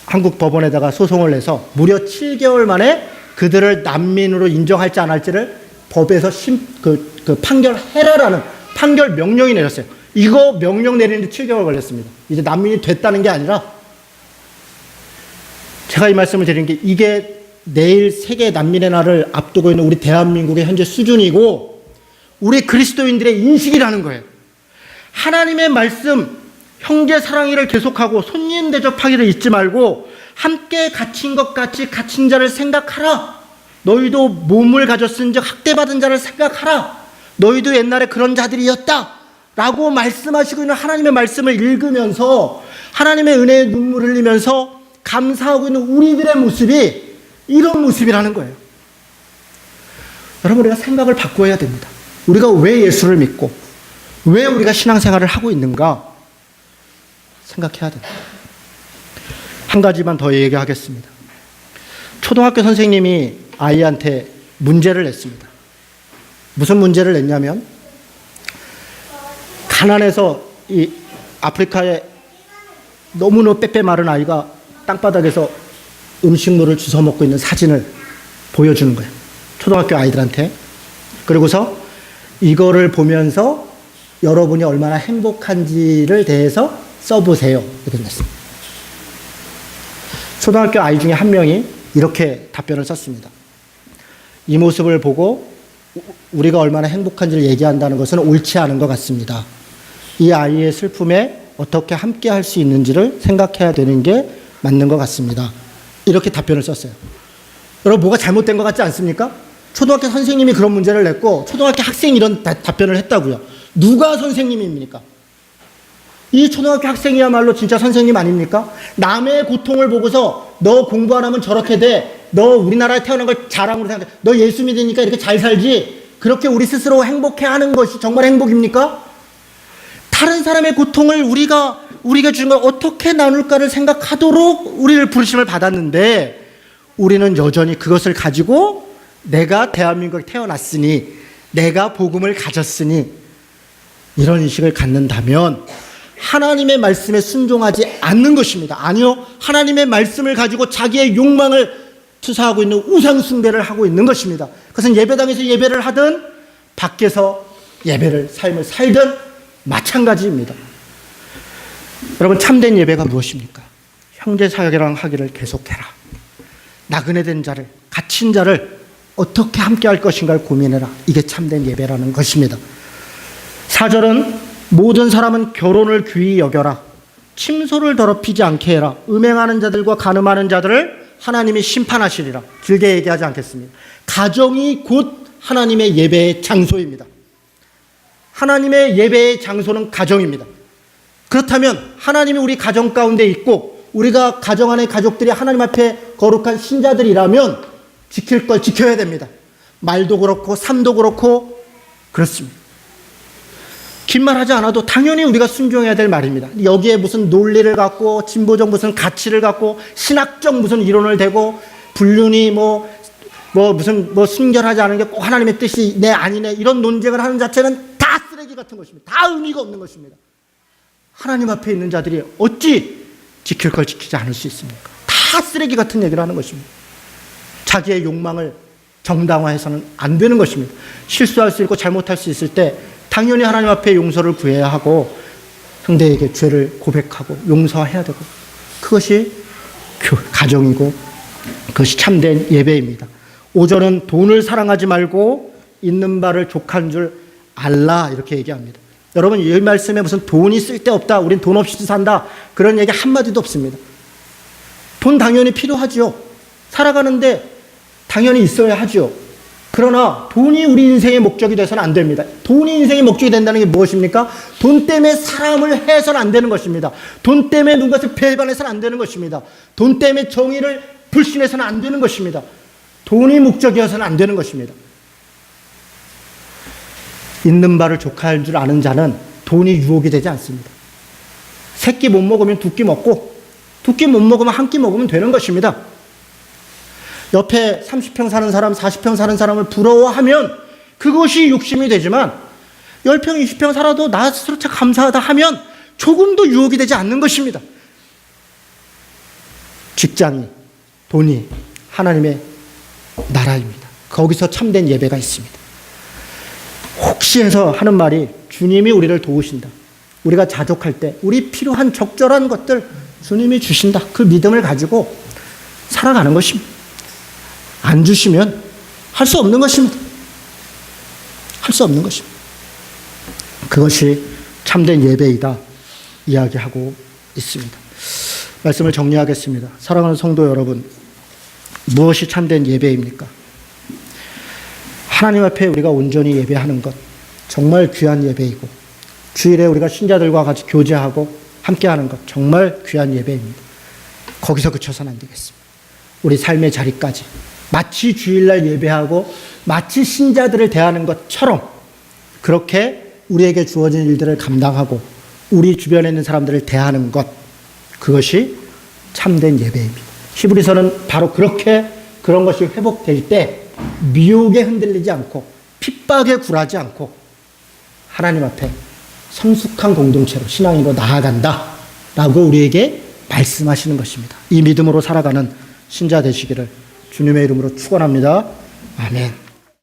한국 법원에다가 소송을 내서 무려 7개월 만에 그들을 난민으로 인정할지 안 할지를 법에서 판결해라라는 판결 명령이 내렸어요. 이거 명령 내리는데 7개월 걸렸습니다. 이제 난민이 됐다는 게 아니라, 제가 이 말씀을 드리는 게 이게 내일 세계 난민의 날을 앞두고 있는 우리 대한민국의 현재 수준이고 우리 그리스도인들의 인식이라는 거예요. 하나님의 말씀, 형제 사랑이를 계속하고 손님 대접하기를 잊지 말고 함께 갇힌 것 같이 갇힌 자를 생각하라. 너희도 몸을 가졌은즉 학대받은 자를 생각하라. 너희도 옛날에 그런 자들이었다 라고 말씀하시고 있는 하나님의 말씀을 읽으면서 하나님의 은혜에 눈물 흘리면서 감사하고 있는 우리들의 모습이 이런 모습이라는 거예요. 여러분, 우리가 생각을 바꿔야 됩니다. 우리가 왜 예수를 믿고 왜 우리가 신앙생활을 하고 있는가 생각해야 됩니다. 한 가지만 더 얘기하겠습니다. 초등학교 선생님이 아이한테 문제를 냈습니다. 무슨 문제를 냈냐면, 가난해서 이 아프리카에 너무너무 빼빼 마른 아이가 땅바닥에서 음식물을 주워 먹고 있는 사진을 보여주는 거예요. 초등학교 아이들한테. 그리고서 이거를 보면서 여러분이 얼마나 행복한지를 대해서 써보세요. 이렇게 됐습니다. 초등학교 아이 중에 한 명이 이렇게 답변을 썼습니다. 이 모습을 보고 우리가 얼마나 행복한지를 얘기한다는 것은 옳지 않은 것 같습니다. 이 아이의 슬픔에 어떻게 함께 할 수 있는지를 생각해야 되는 게 맞는 것 같습니다. 이렇게 답변을 썼어요. 여러분, 뭐가 잘못된 것 같지 않습니까? 초등학교 선생님이 그런 문제를 냈고 초등학교 학생이 이런 답변을 했다고요. 누가 선생님입니까? 이 초등학교 학생이야말로 진짜 선생님 아닙니까? 남의 고통을 보고서 너 공부 안 하면 저렇게 돼. 너 우리나라에 태어난 걸 자랑으로 생각해. 너 예수 믿으니까 이렇게 잘 살지. 그렇게 우리 스스로 행복해하는 것이 정말 행복입니까? 다른 사람의 고통을 우리가 주는 걸 어떻게 나눌까를 생각하도록 우리를 부르심을 받았는데 우리는 여전히 그것을 가지고 내가 대한민국에 태어났으니 내가 복음을 가졌으니 이런 인식을 갖는다면 하나님의 말씀에 순종하지 않는 것입니다. 아니요, 하나님의 말씀을 가지고 자기의 욕망을 투사하고 있는 우상 숭배를 하고 있는 것입니다. 그것은 예배당에서 예배를 하든 밖에서 삶을 살든 마찬가지입니다. 여러분, 참된 예배가 무엇입니까? 형제 사역이랑 하기를 계속해라. 나그네된 자를, 갇힌 자를 어떻게 함께 할 것인가를 고민해라. 이게 참된 예배라는 것입니다. 4절은 모든 사람은 결혼을 귀히 여겨라. 침소를 더럽히지 않게 해라. 음행하는 자들과 간음하는 자들을 하나님이 심판하시리라. 길게 얘기하지 않겠습니다. 가정이 곧 하나님의 예배의 장소입니다. 하나님의 예배의 장소는 가정입니다. 그렇다면 하나님이 우리 가정 가운데 있고 우리가 가정 안의 가족들이 하나님 앞에 거룩한 신자들이라면 지킬 걸 지켜야 됩니다. 말도 그렇고 삶도 그렇고 그렇습니다. 긴 말 하지 않아도 당연히 우리가 순종해야 될 말입니다. 여기에 무슨 논리를 갖고 진보적 무슨 가치를 갖고 신학적 무슨 이론을 대고 불륜이 무슨 순결하지 않은 게 꼭 하나님의 뜻이 네 아니네 이런 논쟁을 하는 자체는 다 쓰레기 같은 것입니다. 다 의미가 없는 것입니다. 하나님 앞에 있는 자들이 어찌 지킬 걸 지키지 않을 수 있습니까? 다 쓰레기 같은 얘기를 하는 것입니다. 자기의 욕망을 정당화해서는 안 되는 것입니다. 실수할 수 있고 잘못할 수 있을 때 당연히 하나님 앞에 용서를 구해야 하고 상대에게 죄를 고백하고 용서해야 되고 그것이 가정이고 그것이 참된 예배입니다. 5절은 돈을 사랑하지 말고 있는 바를 족한 줄 알라 이렇게 얘기합니다. 여러분, 이 말씀에 무슨 돈이 쓸데없다, 우린 돈 없이 산다 그런 얘기 한마디도 없습니다. 돈 당연히 필요하죠. 살아가는데 당연히 있어야 하죠. 그러나 돈이 우리 인생의 목적이 돼서는 안 됩니다. 돈이 인생의 목적이 된다는 게 무엇입니까? 돈 때문에 사람을 해서는 안 되는 것입니다. 돈 때문에 누군가를 배반해서는 안 되는 것입니다. 돈 때문에 정의를 불신해서는 안 되는 것입니다. 돈이 목적이어서는 안 되는 것입니다. 있는 바를 족할 줄 아는 자는 돈이 유혹이 되지 않습니다. 세 끼 못 먹으면 두 끼 먹고 두 끼 못 먹으면 한 끼 먹으면 되는 것입니다. 옆에 30평 사는 사람, 40평 사는 사람을 부러워하면 그것이 욕심이 되지만 10평, 20평 살아도 나 스스로 참 감사하다 하면 조금도 유혹이 되지 않는 것입니다. 직장이, 돈이 하나님의 나라입니다. 거기서 참된 예배가 있습니다. 혹시 해서 하는 말이 주님이 우리를 도우신다. 우리가 자족할 때 우리 필요한 적절한 것들 주님이 주신다. 그 믿음을 가지고 살아가는 것입니다. 안 주시면 할 수 없는 것입니다. 할 수 없는 것입니다. 그것이 참된 예배이다 이야기하고 있습니다. 말씀을 정리하겠습니다. 사랑하는 성도 여러분, 무엇이 참된 예배입니까? 하나님 앞에 우리가 온전히 예배하는 것 정말 귀한 예배이고 주일에 우리가 신자들과 같이 교제하고 함께하는 것 정말 귀한 예배입니다. 거기서 그쳐서는 안 되겠습니다. 우리 삶의 자리까지 마치 주일날 예배하고 마치 신자들을 대하는 것처럼 그렇게 우리에게 주어진 일들을 감당하고 우리 주변에 있는 사람들을 대하는 것 그것이 참된 예배입니다. 히브리서는 바로 그렇게 그런 것이 회복될 때 미혹에 흔들리지 않고 핍박에 굴하지 않고 하나님 앞에 성숙한 공동체로 신앙으로 나아간다 라고 우리에게 말씀하시는 것입니다. 이 믿음으로 살아가는 신자 되시기를 주님의 이름으로 축원합니다. 아멘.